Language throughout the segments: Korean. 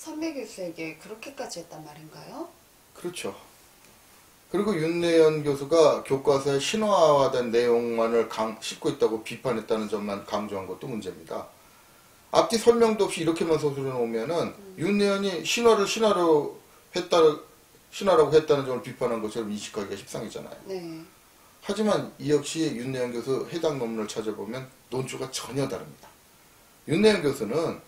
선배 교수에게 그렇게까지 했단 말인가요? 그렇죠. 그리고 윤내현 교수가 교과서에 신화화된 내용만을 싣고 있다고 비판했다는 점만 강조한 것도 문제입니다. 앞뒤 설명도 없이 이렇게만 서술해 놓으면은 윤내현이 신화라고 했다는 점을 비판한 것처럼 인식하기가 십상이잖아요. 네. 하지만 이 역시 윤내현 교수 해당 논문을 찾아보면 논조가 전혀 다릅니다. 윤내현 교수는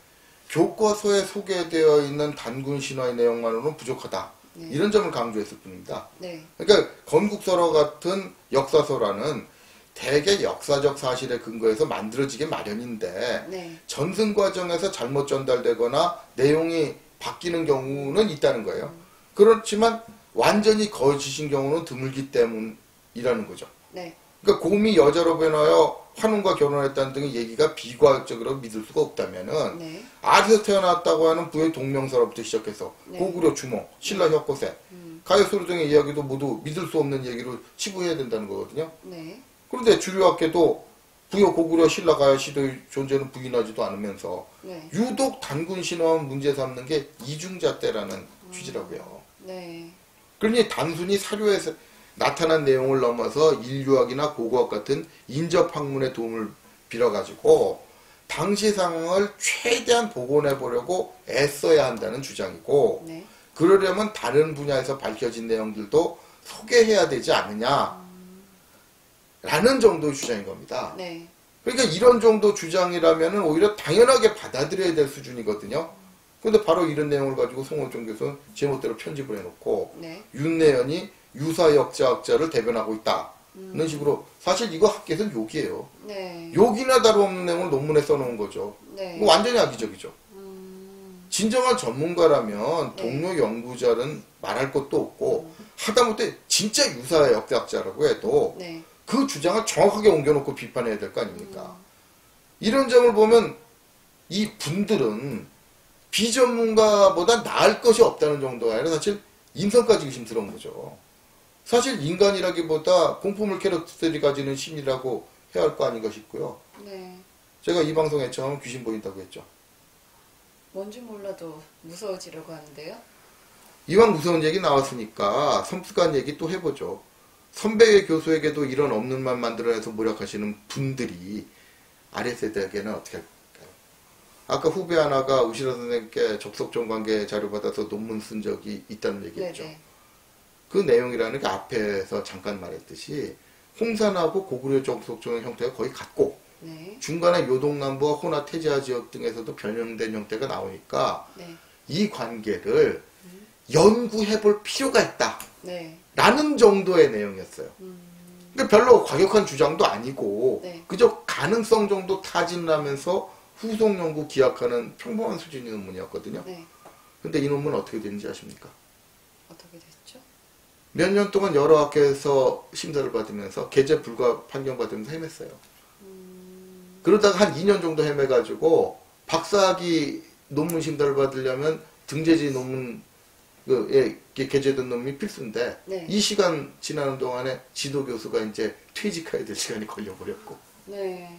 교과서에 소개되어 있는 단군 신화의 내용만으로는 부족하다. 네. 이런 점을 강조했을 뿐입니다. 네. 그러니까 건국설화 같은 역사서라는 대개 역사적 사실에 근거해서 만들어지게 마련인데 네. 전승 과정에서 잘못 전달되거나 내용이 바뀌는 경우는 있다는 거예요. 그렇지만 완전히 거짓인 경우는 드물기 때문이라는 거죠. 네. 그러니까 곰이 여자로 변하여 환웅과 결혼했다는 등의 얘기가 비과학적으로 믿을 수가 없다면은 네. 알에서 태어났다고 하는 부의 동명사로부터 시작해서 네. 고구려 주몽, 신라 혁고세, 가요소리 등의 이야기도 모두 믿을 수 없는 얘기로 치부해야 된다는 거거든요. 네. 그런데 주류학계도 부여 고구려 신라 가야 시대의 존재는 부인하지도 않으면서 네. 유독 단군 신화만 문제 삼는 게 이중잣대라는 취지라고요. 네. 그러니 단순히 사료에서 나타난 내용을 넘어서 인류학이나 고고학 같은 인접학문의 도움을 빌어가지고 당시 상황을 최대한 복원해 보려고 애써야 한다는 주장이고 네. 그러려면 다른 분야에서 밝혀진 내용들도 소개해야 되지 않느냐 라는 정도의 주장인 겁니다. 네. 그러니까 이런 정도 주장이라면 오히려 당연하게 받아들여야 될 수준이거든요. 근데 바로 이런 내용을 가지고 송원종 교수는 제멋대로 편집을 해놓고 네. 윤내현이 유사역자학자를 대변하고 있다는 식으로 사실 이거 학계에서는 욕이에요. 네. 욕이나 다름없는 내용을 논문에 써놓은 거죠. 네. 이거 완전히 악의적이죠. 진정한 전문가라면 네. 동료 연구자는 말할 것도 없고 하다못해 진짜 유사역자학자라고 해도 네. 그 주장을 정확하게 옮겨놓고 비판해야 될 거 아닙니까? 이런 점을 보면 이 분들은 비전문가보다 나을 것이 없다는 정도가 아니라 사실 인성까지 의심스러운 거죠. 사실 인간이라기보다 공포물 캐릭터들이 가지는 심리라고 해야 할 거 아닌가 싶고요. 네. 제가 이 방송에 처음 귀신 보인다고 했죠. 뭔지 몰라도 무서워지려고 하는데요. 이왕 무서운 얘기 나왔으니까 섬뜩한 얘기 또 해보죠. 선배 교수에게도 이런 없는 말 만들어내서 모략하시는 분들이 아래 세대에게는 어떻게 할까요? 아까 후배 하나가 우시라 선생님께 접속전 관계 자료 받아서 논문 쓴 적이 있다는 얘기했죠. 네네. 그 내용이라는 게 앞에서 잠깐 말했듯이 홍산하고 고구려 접속전의 형태가 거의 같고 네. 중간에 요동남부와 호나 태지아 지역 등에서도 변형된 형태가 나오니까 네. 이 관계를 연구해볼 필요가 있다. 네. 라는 정도의 내용이었어요. 근데 별로 과격한 주장도 아니고 네. 그저 가능성 정도 타진을 하면서 후속 연구 기약하는 평범한 수준의 논문이었거든요. 네. 근데 이 논문은 어떻게 되는지 아십니까? 어떻게 됐죠? 몇 년 동안 여러 학회에서 심사를 받으면서 개재 불가 판정받으면서 헤맸어요. 그러다가 한 2년 정도 헤매가지고 박사학위 논문 심사를 받으려면 등재지 논문 게재된 논문이 필수인데 네. 이 시간 지나는 동안에 지도 교수가 이제 퇴직해야 될 시간이 걸려버렸고 네.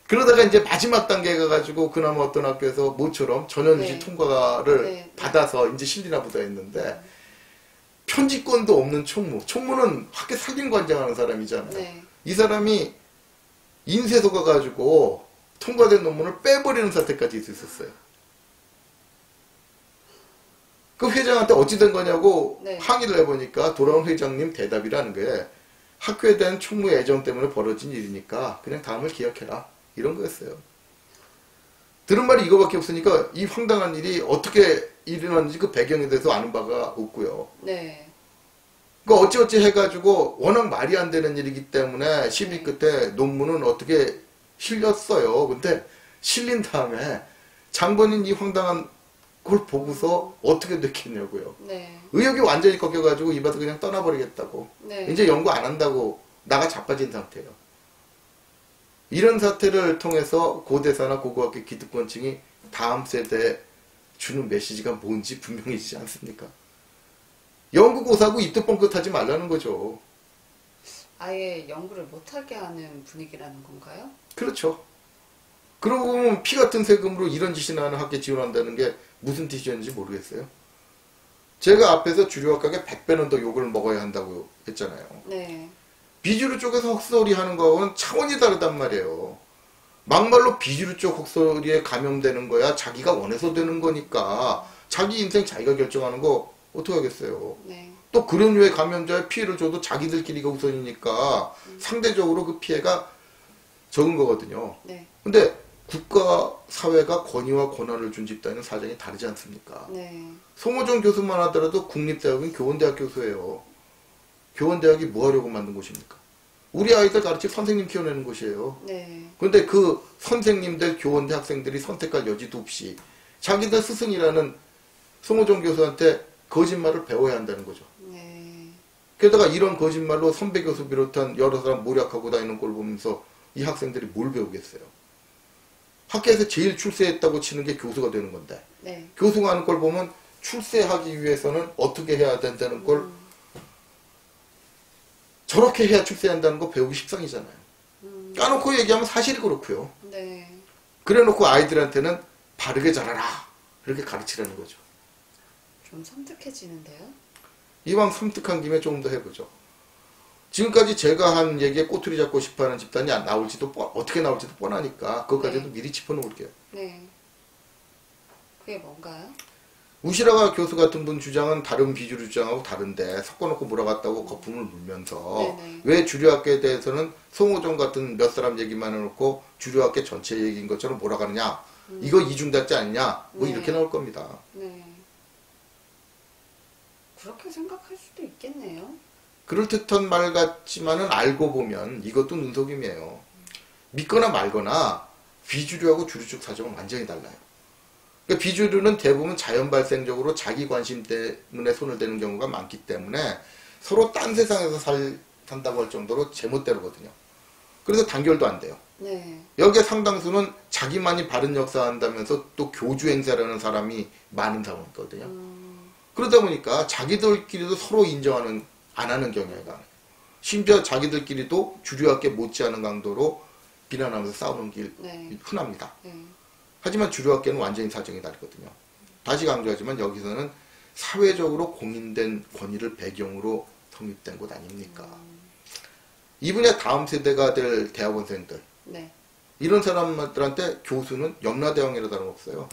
그러다가 이제 마지막 단계에 가가지고 그나마 어떤 학교에서 모처럼 전현직 네. 통과를 네. 받아서 이제 실리나 보다 했는데 편집권도 없는 총무는 학교 살림관장하는 사람이잖아요. 네. 이 사람이 인쇄소 가가지고 통과된 논문을 빼버리는 사태까지 있었어요. 그 회장한테 어찌 된 거냐고 네. 항의를 해보니까 돌아온 회장님 대답이라는 게 학교에 대한 총무의 애정 때문에 벌어진 일이니까 그냥 다음을 기억해라. 이런 거였어요. 들은 말이 이거밖에 없으니까 이 황당한 일이 어떻게 일어났는지 그 배경에 대해서 아는 바가 없고요. 네. 그러니까 어찌어찌 해가지고 워낙 말이 안 되는 일이기 때문에 시비 네. 끝에 논문은 어떻게 실렸어요. 근데 실린 다음에 장본인 이 황당한 걸 보고서 어떻게 됐겠냐고요. 네. 의욕이 완전히 꺾여가지고 이 밭을 그냥 떠나버리겠다고. 네. 이제 연구 안 한다고 나가 자빠진 상태예요. 이런 사태를 통해서 고대사나 고고학계 기득권층이 다음 세대에 주는 메시지가 뭔지 분명해지지 않습니까? 연구고사고 입도 뻥끗하지 말라는 거죠. 아예 연구를 못하게 하는 분위기라는 건가요? 그렇죠. 그러고 보면 피 같은 세금으로 이런 짓이나 하는 학교에 지원한다는 게 무슨 뜻이었는지 모르겠어요. 제가 앞에서 주류학과에 100배는 더 욕을 먹어야 한다고 했잖아요. 네. 비주류 쪽에서 헛소리 하는 거하고는 차원이 다르단 말이에요. 막말로 비주류 쪽 헛소리에 감염되는 거야 자기가 원해서 되는 거니까 자기 인생 자기가 결정하는 거 어떻게 하겠어요. 네. 또 그런 류의 감염자에 피해를 줘도 자기들끼리가 우선이니까 상대적으로 그 피해가 적은 거거든요. 네. 근데 국가, 사회가 권위와 권한을 준 집단은 사정이 다르지 않습니까? 네. 송호정 교수만 하더라도 국립대학은 교원대학 교수예요. 교원대학이 뭐 하려고 만든 곳입니까? 우리 아이들 가르치고 선생님 키워내는 곳이에요. 네. 근데 그 선생님들, 교원대 학생들이 선택할 여지도 없이 자기들 스승이라는 송호정 교수한테 거짓말을 배워야 한다는 거죠. 네. 게다가 이런 거짓말로 선배 교수 비롯한 여러 사람 모략하고 다니는 걸 보면서 이 학생들이 뭘 배우겠어요? 학교에서 제일 출세했다고 치는 게 교수가 되는 건데 네. 교수가 하는 걸 보면 출세하기 위해서는 어떻게 해야 된다는 걸 저렇게 해야 출세한다는 거 배우기 십상이잖아요. 까놓고 얘기하면 사실이 그렇고요. 네. 그래놓고 아이들한테는 바르게 자라라 이렇게 가르치라는 거죠. 좀 섬뜩해지는데요. 이왕 섬뜩한 김에 조금 더 해보죠. 지금까지 제가 한 얘기에 꼬투리 잡고 싶어하는 집단이 나올지도 어떻게 나올지도 뻔하니까 그것까지도 네. 미리 짚어놓을게요. 네. 그게 뭔가요? 우시라가 교수 같은 분 주장은 다른 비주류 주장하고 다른데 섞어놓고 몰아갔다고 거품을 물면서 네네. 왜 주류학계에 대해서는 송호정 같은 몇 사람 얘기만 해놓고 주류학계 전체 얘기인 것처럼 몰아가느냐 이거 이중잣대 아니냐 뭐 네. 이렇게 나올 겁니다. 네. 그렇게 생각할 수도 있겠네요. 그럴듯한 말 같지만은 알고 보면 이것도 눈속임이에요. 믿거나 말거나 비주류하고 주류 쪽 사정은 완전히 달라요. 그러니까 비주류는 대부분 자연 발생적으로 자기 관심 때문에 손을 대는 경우가 많기 때문에 서로 딴 세상에서 산다고 할 정도로 제멋대로거든요. 그래서 단결도 안 돼요. 네. 여기에 상당수는 자기만이 바른 역사 한다면서 또 교주 행세라는 사람이 많은 상황이거든요. 그러다 보니까 자기들끼리도 서로 인정하는 안 하는 경향이 많아요. 심지어 자기들끼리도 주류학계 못지않은 강도로 비난하면서 싸우는 길 네. 흔합니다. 네. 하지만 주류학계는 완전히 사정이 다르거든요. 다시 강조하지만 여기서는 사회적으로 공인된 권위를 배경으로 성립된 곳 아닙니까? 이 분야 다음 세대가 될 대학원생들 네. 이런 사람들한테 교수는 염라대왕이라 다름없어요.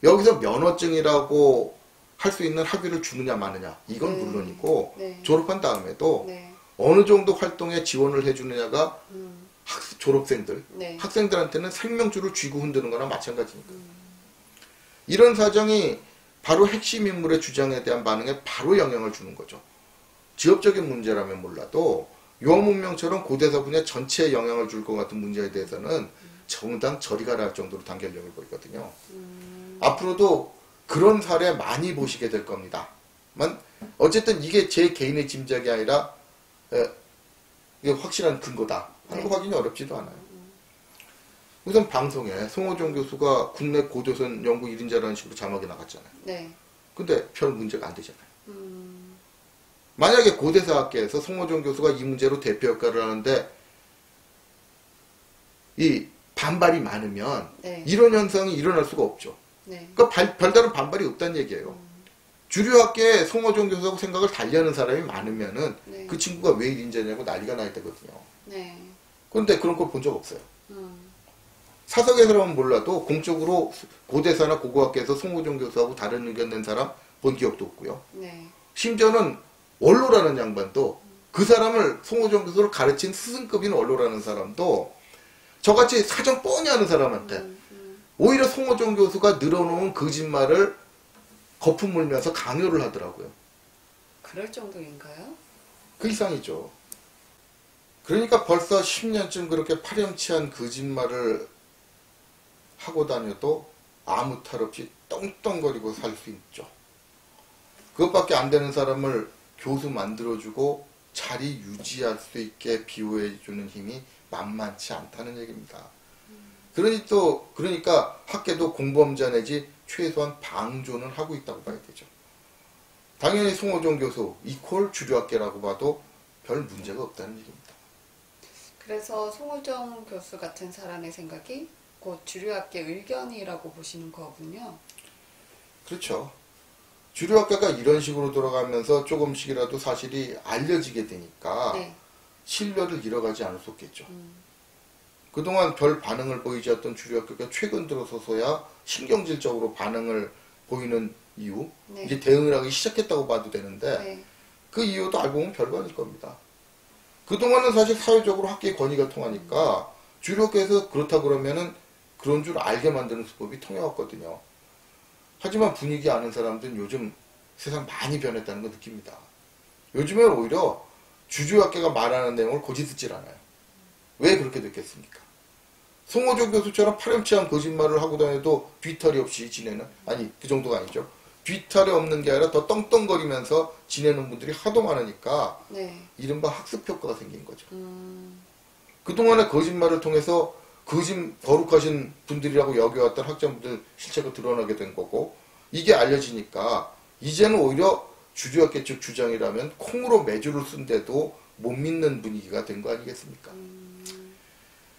여기서 면허증이라고 할 수 있는 학위를 주느냐 마느냐 이건 네. 물론이고 네. 졸업한 다음에도 네. 어느 정도 활동에 지원을 해주느냐가 졸업생들, 네. 학생들한테는 생명줄을 쥐고 흔드는 거나 마찬가지니까. 이런 사정이 바로 핵심 인물의 주장에 대한 반응에 바로 영향을 주는 거죠. 지역적인 문제라면 몰라도 유어문명처럼 고대사 분야 전체에 영향을 줄 것 같은 문제에 대해서는 정당 저리 가라 할 정도로 단결력을 보이거든요. 앞으로도 그런 사례 많이 보시게 될 겁니다. 어쨌든 이게 제 개인의 짐작이 아니라 이게 확실한 근거다 하는 거 확인이 어렵지도 않아요. 우선 방송에 송호정 교수가 국내 고도선 연구 1인자라는 식으로 자막이 나갔잖아요. 네. 근데 별 문제가 안 되잖아요. 만약에 고대사학계에서 송호정 교수가 이 문제로 대표 역할을 하는데 이 반발이 많으면 네. 이런 현상이 일어날 수가 없죠. 네. 그러니까 별다른 반발이 없다는 얘기예요. 주류학계에 송호정 교수하고 생각을 달리하는 사람이 많으면은 네. 그 친구가 왜 1인자냐고 난리가 나야 되거든요. 네. 그런데 그런 걸 본 적 없어요. 사석에서는 몰라도 공적으로 고대사나 고고학계에서 송호정 교수하고 다른 의견 낸 사람 본 기억도 없고요. 네. 심지어는 원로라는 양반도 그 사람을 송호정 교수를 가르친 스승급인 원로라는 사람도 저같이 사정 뻔히 하는 사람한테 오히려 송호정 교수가 늘어놓은 거짓말을 거품 물면서 강요를 하더라고요. 그럴 정도인가요? 그 이상이죠. 그러니까 벌써 10년쯤 그렇게 파렴치한 거짓말을 하고 다녀도 아무 탈 없이 떵떵거리고 살 수 있죠. 그것밖에 안 되는 사람을 교수 만들어주고 자리 유지할 수 있게 비호해주는 힘이 만만치 않다는 얘기입니다. 그러니까 학계도 공범자 내지 최소한 방조는 하고 있다고 봐야 되죠. 당연히 송호정 교수 이퀄 주류학계라고 봐도 별 문제가 없다는 얘기입니다. 그래서 송호정 교수 같은 사람의 생각이 곧 주류학계 의견이라고 보시는 거군요. 그렇죠. 주류학계가 이런 식으로 돌아가면서 조금씩이라도 사실이 알려지게 되니까 네. 신뢰를 잃어가지 않을 수 없겠죠. 그동안 별 반응을 보이지 않던 주류학계가 최근 들어서서야 신경질적으로 반응을 보이는 이유, 네. 이제 대응을 하기 시작했다고 봐도 되는데 네. 그 이유도 알고 보면 별거 아닐 겁니다. 그동안은 사실 사회적으로 학계의 권위가 통하니까 주류학계에서 그렇다 그러면은 그런 줄 알게 만드는 수법이 통해왔거든요. 하지만 분위기 아는 사람들은 요즘 세상 많이 변했다는 걸 느낍니다. 요즘엔 오히려 주류학계가 말하는 내용을 고지 듣질 않아요. 왜 그렇게 됐겠습니까? 송호정 교수처럼 파렴치한 거짓말을 하고 다녀도 뒤탈이 없이 지내는, 아니 그 정도가 아니죠. 뒤탈이 없는 게 아니라 더 떵떵거리면서 지내는 분들이 하도 많으니까 네. 이른바 학습 효과가 생긴 거죠. 그동안의 거짓말을 통해서 거룩하신 분들이라고 여겨왔던 학자분들 실체가 드러나게 된 거고, 이게 알려지니까 이제는 오히려 주류학계 쪽 주장이라면 콩으로 매주를 쓴데도 못 믿는 분위기가 된 거 아니겠습니까?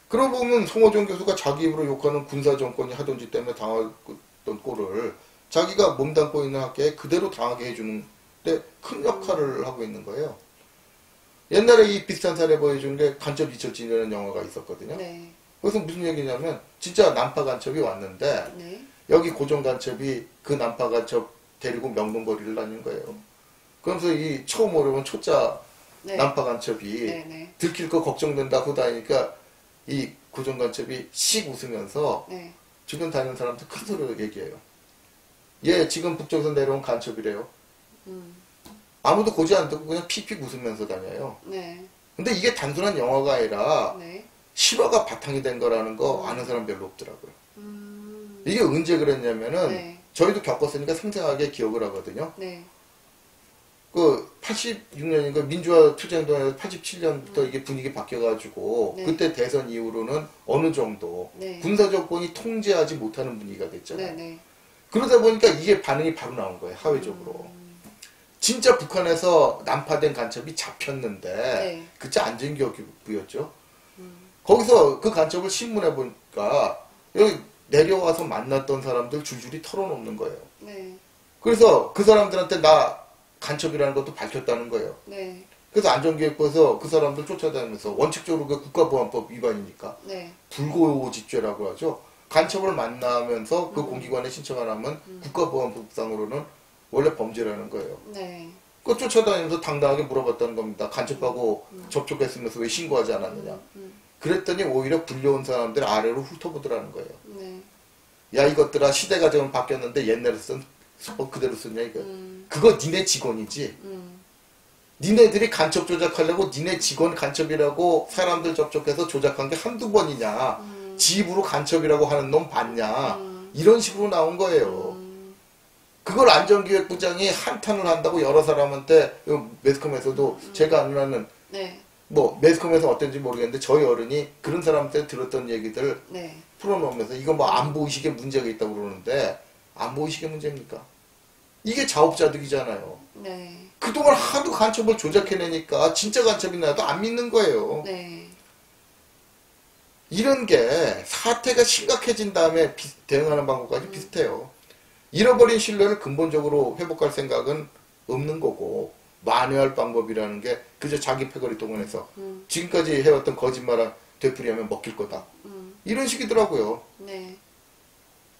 그러고 보면 송호정 교수가 자기 입으로 욕하는 군사정권이 하던 짓 때문에 당했던 꼴을 자기가 몸담고 있는 학계에 그대로 당하게 해주는 데 큰 역할을 하고 있는 거예요. 옛날에 이 비슷한 사례 보여준 게 간첩 이철진이라는 영화가 있었거든요. 네. 그래서 무슨 얘기냐면 진짜 난파 간첩이 왔는데 네. 여기 고정 간첩이 그 난파 간첩 데리고 명동거리를 다니는 거예요. 그러면서 이 처음 오려면 초짜 네. 난파 간첩이 네. 네. 들킬 거 걱정된다고 다니니까 이 고정 간첩이 씩 웃으면서 네. 주변 다니는 사람들 큰 소리로 얘기해요. 얘 지금 북쪽에서 내려온 간첩이래요. 아무도 고지 안 듣고 그냥 픽픽 웃으면서 다녀요. 네. 근데 이게 단순한 영화가 아니라 네. 실화가 바탕이 된 거라는 거 아는 사람 별로 없더라고요. 이게 언제 그랬냐면은 네. 저희도 겪었으니까 생생하게 기억을 하거든요. 네. 그 86년인가 민주화 투쟁동에서 87년부터 이게 분위기 바뀌어가지고 네. 그때 대선 이후로는 어느 정도 네. 군사 정권이 통제하지 못하는 분위기가 됐잖아요. 네. 네. 그러다 보니까 이게 반응이 바로 나온 거예요. 사회적으로. 진짜 북한에서 난파된 간첩이 잡혔는데 네. 그때 안전기업부였죠. 거기서 그 간첩을 신문해 보니까 여기 내려와서 만났던 사람들 줄줄이 털어놓는 거예요. 네. 그래서 그 사람들한테 나 간첩이라는 것도 밝혔다는 거예요. 네. 그래서 안전기획부에서 그 사람들 쫓아다니면서 원칙적으로 그 국가보안법 위반이니까 네. 불고지죄라고 하죠. 간첩을 만나면서 그 공기관에 신청 안 하면 국가보안법상으로는 원래 범죄라는 거예요. 네. 그 쫓아다니면서 당당하게 물어봤다는 겁니다. 간첩하고 접촉했으면서 왜 신고하지 않았느냐. 그랬더니 오히려 불려온 사람들 아래로 훑어보더라는 거예요. 네. 야 이것들아 시대가 좀 바뀌었는데 옛날에 쓴 수법 그대로 쓰냐 이거. 그거 니네 직원이지. 니네들이 간첩 조작하려고 니네 직원 간첩이라고 사람들 접촉해서 조작한 게 한두 번이냐. 지 입으로 간첩이라고 하는 놈 봤냐. 이런 식으로 나온 거예요. 그걸 안전기획부장이 한탄을 한다고 여러 사람한테 매스컴에서도 제가 아는 한은 네. 뭐 매스컴에서 어떤지 모르겠는데 저희 어른이 그런 사람한테 들었던 얘기들 네. 풀어놓으면서 이건 뭐 안보의식에 문제가 있다고 그러는데 안보의식의 문제입니까? 이게 자업자득이잖아요. 네. 그동안 하도 간첩을 조작해내니까 진짜 간첩이 나도 안 믿는 거예요. 네. 이런 게 사태가 심각해진 다음에 대응하는 방법까지 비슷해요. 잃어버린 신뢰를 근본적으로 회복할 생각은 없는 거고 만회할 방법이라는 게 그저 자기 패거리 동원해서 지금까지 해왔던 거짓말을 되풀이하면 먹힐 거다. 이런 식이더라고요. 네.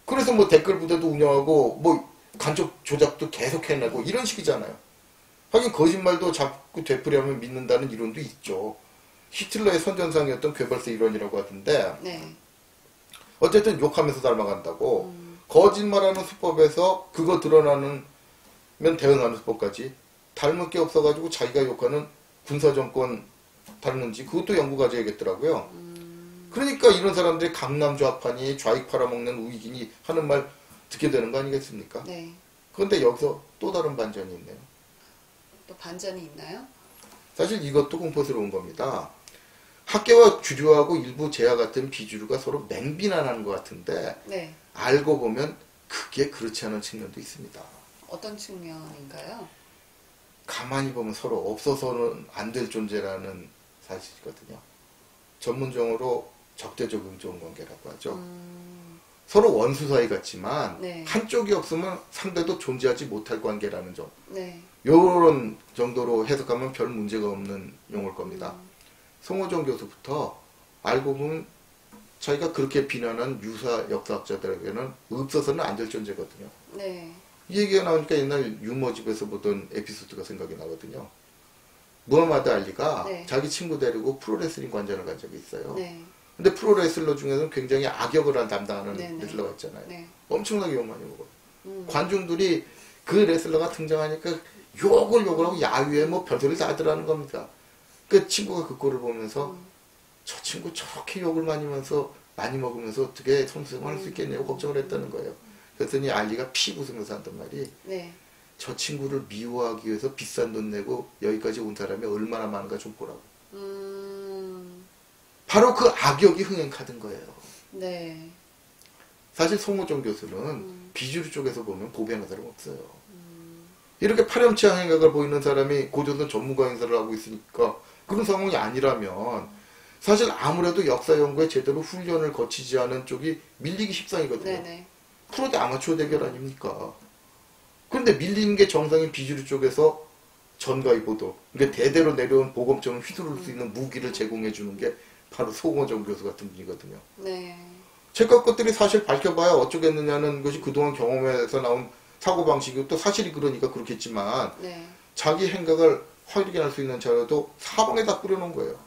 그래서 뭐 댓글 부대도 운영하고 뭐 간첩 조작도 계속 해내고 이런 식이잖아요. 하긴 거짓말도 자꾸 되풀이하면 믿는다는 이론도 있죠. 히틀러의 선전상이었던 괴벌스 이론이라고 하던데 네. 어쨌든 욕하면서 닮아간다고 거짓말하는 수법에서 그거 드러나면 대응하는 수법까지 닮을 게 없어가지고 자기가 욕하는 군사정권 닮는지 그것도 연구가 돼야겠더라고요. 그러니까 이런 사람들이 강남 좌파니 좌익 팔아먹는 우익이니 하는 말 듣게 되는 거 아니겠습니까? 네. 그런데 여기서 또 다른 반전이 있네요. 또 반전이 있나요? 사실 이것도 공포스러운 겁니다. 학계와 주류하고 일부 제와 같은 비주류가 서로 맹비난하는 것 같은데 네. 알고 보면 그게 그렇지 않은 측면도 있습니다. 어떤 측면인가요? 가만히 보면 서로 없어서는 안 될 존재라는 사실이거든요. 전문적으로 적대적 의존관계라고 하죠. 서로 원수 사이 같지만 네. 한쪽이 없으면 상대도 존재하지 못할 관계라는 점. 네. 요런 정도로 해석하면 별 문제가 없는 용어일 겁니다. 송호정 교수부터 알고 보면 자기가 그렇게 비난한 유사 역사학자들에게는 없어서는 안 될 존재거든요. 네. 이 얘기가 나오니까 옛날 유머집에서 보던 에피소드가 생각이 나거든요. 무하마드 알리가 네. 자기 친구 데리고 프로레슬링 관전을 간 적이 있어요. 네. 근데 프로레슬러 중에서는 굉장히 악역을 담당하는 네, 네. 레슬러가 있잖아요. 네. 엄청나게 욕 많이 먹어요. 관중들이 그 레슬러가 등장하니까 욕을 하고 야유에 뭐 별소리 다 하더라는 겁니다. 그 친구가 그 꼴을 보면서 저 친구 저렇게 욕을 많이 먹으면서 어떻게 선수생활 할 수 있겠냐고 걱정을 했다는 거예요. 그랬더니 알리가 피 부으면서 한단 말이 네. 저 친구를 미워하기 위해서 비싼 돈 내고 여기까지 온 사람이 얼마나 많은가 좀 보라고. 바로 그 악역이 흥행카드인 거예요. 네. 사실 송호정 교수는 비주류 쪽에서 보면 보배하는 사람 없어요. 이렇게 파렴치한 행각을 보이는 사람이 고조선 전문가 행사를 하고 있으니까 그런 상황이 아니라면 사실 아무래도 역사 연구에 제대로 훈련을 거치지 않은 쪽이 밀리기 십상이거든요. 네네. 프로 대 아마추어 대결 아닙니까? 그런데 밀리는 게 정상인 비주류 쪽에서 전가의 보도, 그러니까 대대로 내려온 보검점을 휘두를 수 있는 무기를 제공해 주는 게 바로 송호정 교수 같은 분이거든요. 네. 제가 것들이 사실 밝혀봐야 어쩌겠느냐는 것이 그동안 경험에서 나온 사고방식이고 또 사실이 그러니까 그렇겠지만 네. 자기 행각을 확인할 수 있는 자료도 사방에다 뿌려놓은 거예요.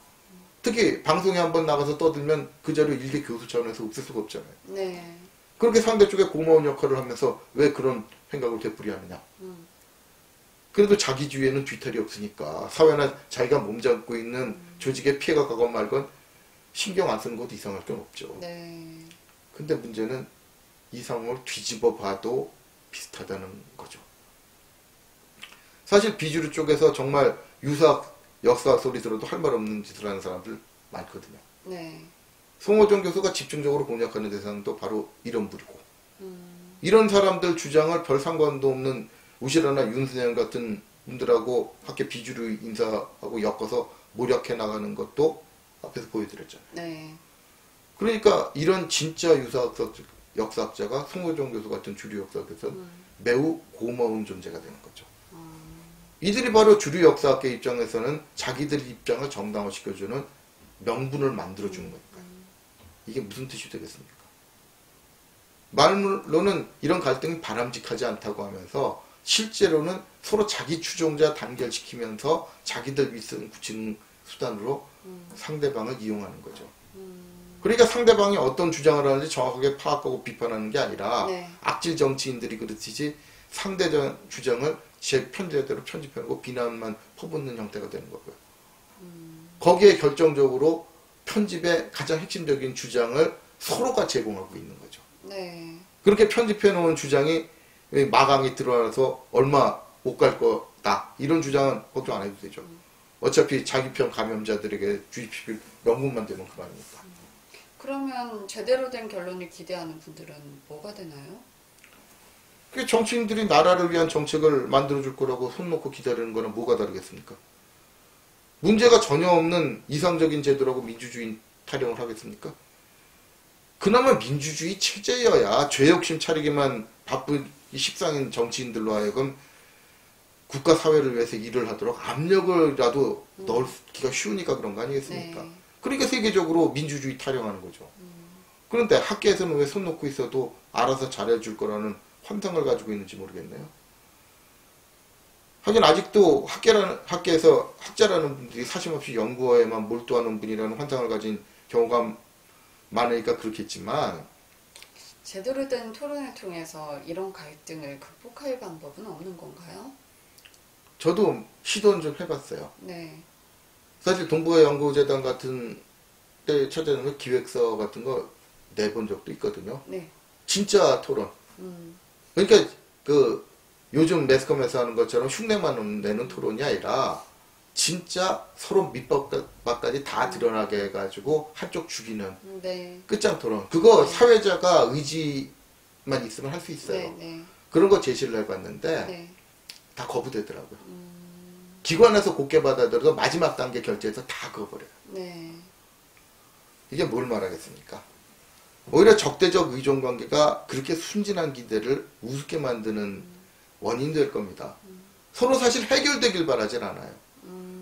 특히 방송에 한번 나가서 떠들면 그 자료 일개 교수 차원에서 없을 수가 없잖아요. 네. 그렇게 상대 쪽에 고마운 역할을 하면서 왜 그런 행각을 되풀이하느냐. 그래도 자기 주위에는 뒤탈이 없으니까 사회나 자기가 몸잡고 있는 조직에 피해가 가건 말건 신경 안 쓰는 것도 이상할 건 없죠. 네. 근데 문제는 이 상황을 뒤집어 봐도 비슷하다는 거죠. 사실 비주류 쪽에서 정말 유사학, 역사학 소리 들어도 할 말 없는 짓을 하는 사람들 많거든요. 네. 송호정 교수가 집중적으로 공략하는 대상도 바로 이런 부류고 이런 사람들 주장을 별 상관도 없는 우시라나 윤순영 같은 분들하고 학교 비주류 인사하고 엮어서 모략해 나가는 것도 앞에서 보여드렸잖아요. 네. 그러니까 이런 진짜 유사학자, 역사학자가 송호정 교수 같은 주류 역사학에서는 매우 고마운 존재가 되는 거죠. 이들이 바로 주류 역사학계 입장에서는 자기들 입장을 정당화시켜주는 명분을 만들어주는 거니까요. 이게 무슨 뜻이 되겠습니까? 말로는 이런 갈등이 바람직하지 않다고 하면서 실제로는 서로 자기 추종자 단결시키면서 자기들 윗선 굳히는 수단으로 상대방을 이용하는 거죠. 그러니까 상대방이 어떤 주장을 하는지 정확하게 파악하고 비판하는 게 아니라 네. 악질 정치인들이 그렇듯이 상대 주장을 제 편제대로 편집해놓고 비난만 퍼붓는 형태가 되는 거고요. 거기에 결정적으로 편집의 가장 핵심적인 주장을 서로가 제공하고 있는 거죠. 네. 그렇게 편집해놓은 주장이 마강이 드러나서 얼마 못 갈 거다. 이런 주장은 걱정 안 해도 되죠. 어차피 자기 편 감염자들에게 주입시킬 명분만 되면 그만이니까. 그러면 제대로 된 결론을 기대하는 분들은 뭐가 되나요? 정치인들이 나라를 위한 정책을 만들어줄 거라고 손 놓고 기다리는 거는 뭐가 다르겠습니까? 문제가 전혀 없는 이상적인 제도라고 민주주의 타령을 하겠습니까? 그나마 민주주의 체제여야 죄욕심 차리기만 바쁜 이 십상인 정치인들로 하여금 국가 사회를 위해서 일을 하도록 압력을라도 넣기가 쉬우니까 그런 거 아니겠습니까? 네. 그러니까 세계적으로 민주주의 타령하는 거죠. 그런데 학계에서는 왜 손 놓고 있어도 알아서 잘해줄 거라는 환상을 가지고 있는지 모르겠네요. 하긴 아직도 학계에서 학자라는 분들이 사심없이 연구에만 몰두하는 분이라는 환상을 가진 경우가 많으니까 그렇겠지만 제대로 된 토론을 통해서 이런 갈등을 극복할 방법은 없는 건가요? 저도 시도는 좀 해봤어요. 네. 사실 동북아연구재단 같은 때 찾아내면 기획서 같은 거 내본 적도 있거든요. 네. 진짜 토론. 그러니까 요즘 매스컴에서 하는 것처럼 흉내만 내는 토론이 아니라 진짜 서로 밑밥까지 다 드러나게 해가지고 한쪽 죽이는 네. 끝장 토론. 그거 네. 사회자가 의지만 있으면 할 수 있어요. 네. 네. 그런 거 제시를 해봤는데 네. 다 거부되더라고요. 기관에서 곱게 받아들여도 마지막 단계 결제해서 다 그어버려요. 네. 이게 뭘 말하겠습니까? 오히려 적대적 의존 관계가 그렇게 순진한 기대를 우습게 만드는 원인이 될 겁니다. 서로 사실 해결되길 바라진 않아요.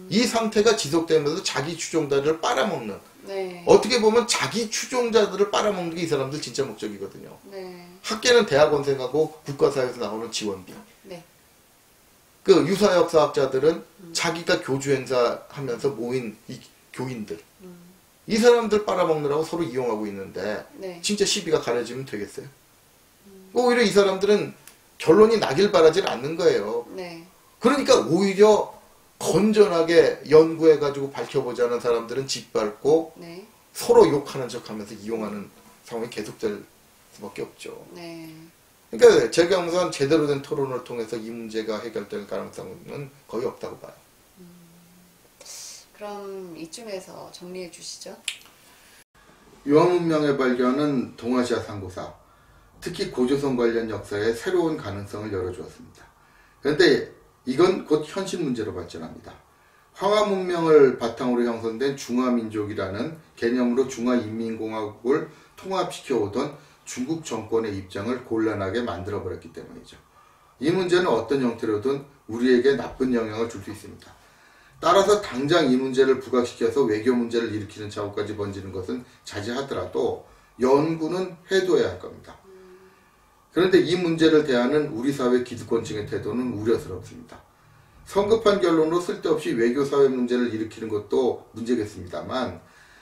이 상태가 지속되면서 자기 추종자들을 빨아먹는, 네. 어떻게 보면 자기 추종자들을 빨아먹는 게 이 사람들 진짜 목적이거든요. 네. 학계는 대학원생하고 국가사회에서 나오는 지원비. 네. 그 유사역사학자들은 자기가 교주 행사하면서 모인 이 교인들. 이 사람들 빨아먹느라고 서로 이용하고 있는데 네. 진짜 시비가 가려지면 되겠어요? 오히려 이 사람들은 결론이 나길 바라질 않는 거예요. 네. 그러니까 오히려 건전하게 연구해가지고 밝혀보자는 사람들은 짓밟고 네. 서로 욕하는 척하면서 이용하는 상황이 계속될 수밖에 없죠. 네. 그러니까 제가 우선 제대로 된 토론을 통해서 이 문제가 해결될 가능성은 거의 없다고 봐요. 그럼 이쯤에서 정리해 주시죠. 유아문명의 발견은 동아시아 상고사, 특히 고조선 관련 역사에 새로운 가능성을 열어주었습니다. 그런데 이건 곧 현실 문제로 발전합니다. 황하문명을 바탕으로 형성된 중화민족이라는 개념으로 중화인민공화국을 통합시켜오던 중국 정권의 입장을 곤란하게 만들어버렸기 때문이죠. 이 문제는 어떤 형태로든 우리에게 나쁜 영향을 줄 수 있습니다. 따라서 당장 이 문제를 부각시켜서 외교 문제를 일으키는 차원까지 번지는 것은 자제하더라도 연구는 해둬야 할 겁니다. 그런데 이 문제를 대하는 우리 사회 기득권층의 태도는 우려스럽습니다. 성급한 결론으로 쓸데없이 외교사회 문제를 일으키는 것도 문제겠습니다만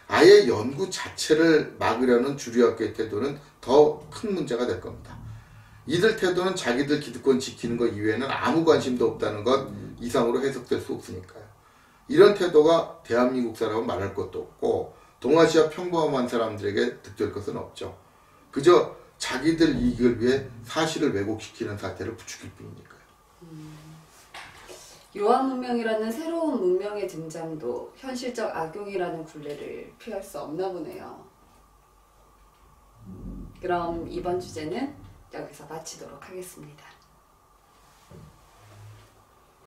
아예 연구 자체를 막으려는 주류학교의 태도는 더 큰 문제가 될 겁니다. 이들 태도는 자기들 기득권 지키는 것 이외에는 아무 관심도 없다는 것 이상으로 해석될 수 없으니까요. 이런 태도가 대한민국 사람은 말할 것도 없고 동아시아 평범한 사람들에게 득될 것은 없죠. 그저 자기들 이익을 위해 사실을 왜곡시키는 사태를 부추길 뿐이니까요. 유아문명이라는 새로운 문명의 등장도 현실적 악용이라는 굴레를 피할 수 없나 보네요. 그럼 이번 주제는 여기서 마치도록 하겠습니다.